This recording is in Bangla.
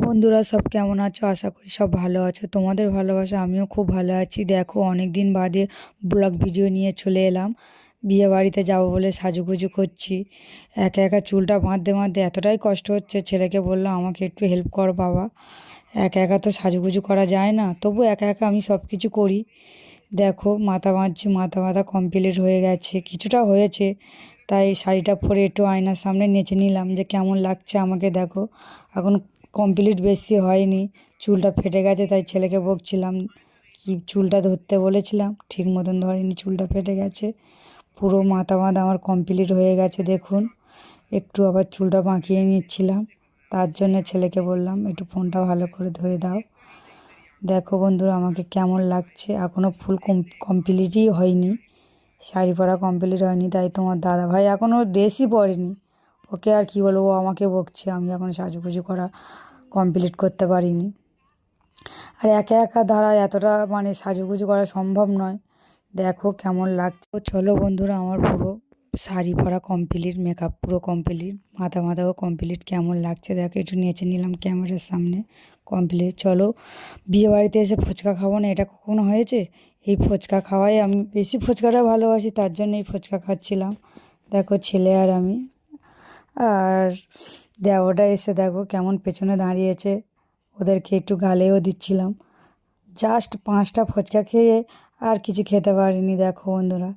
বন্ধুরা সব কেমন আছো? আশা করি সব ভালো আছো। তোমাদের ভালোবাসা আমিও খুব ভালো আছি। দেখো অনেক দিন বাদে ব্লগ ভিডিও নিয়ে চলে এলাম। বিয়ে বাড়িতে যাবো বলে সাজুগুজু করছি। একা একা চুলটা বাঁধতে বাঁধতে এতটাই কষ্ট হচ্ছে, ছেলেকে বললাম আমাকে একটু হেল্প কর বাবা। একা একা তো সাজুগুজু করা যায় না, তবু একা একা আমি সব কিছু করি। দেখো মাথা বাঁধছি, মাথা বাঁধা কমপ্লিট হয়ে গেছে, কিছুটা হয়েছে। তাই শাড়িটা পরে একটু আয়নার সামনে নেচে নিলাম যে কেমন লাগছে আমাকে দেখো। এখন কমপ্লিট বেশি হয়নি, চুলটা ফেটে গেছে, তাই ছেলেকে বকছিলাম কি চুলটা ধরতে বলেছিলাম ঠিক মতন ধরেনি, চুলটা ফেটে গেছে। পুরো মাথা বাঁধা আমার কমপ্লিট হয়ে গেছে দেখুন। একটু আবার চুলটা বাঁকিয়ে নিচ্ছিলাম, তার জন্য ছেলেকে বললাম একটু ফোনটা ভালো করে ধরে দাও। দেখো বন্ধুরা আমাকে কেমন লাগছে, এখনও ফুল কমপ্লিটই হয়নি, শাড়ি পরা কমপ্লিট হয়নি। তাই তোমার দাদাভাই এখনও ড্রেসই পরেনি, ওকে আর কি বলবো, ও আমাকে বকছে আমি এখন সাজুগুজু করা কমপ্লিট করতে পারিনি। আর একা একা দ্বারা এতটা সাজুগুজু করা সম্ভব নয়। দেখো কেমন লাগছে। চলো বন্ধুরা, আমার পুরো শাড়ি পরা কমপ্লিট, মেকআপ পুরো কমপ্লিট, মাথা মাথাও কমপ্লিট। কেমন লাগছে দেখো, একটু নেচে নিলাম ক্যামেরার সামনে। কমপ্লিট। চলো বিয়ে বাড়িতে এসে ফুচকা খাবো না, এটা কখনো হয়েছে? এই ফুচকা খাওয়াই, আমি বেশি ফুচকাটা ভালোবাসি, তার জন্য এই ফুচকা খাচ্ছিলাম। দেখো ছেলে আর আমি, আর দেওরটা এসে দেখো কেমন পেছনে দাঁড়িয়েছে, ওদেরকে একটু গালেও দিচ্ছিলাম। জাস্ট 5টা ফুচকা খেয়ে আর কিছু খেতে পারিনি। দেখো বন্ধুরা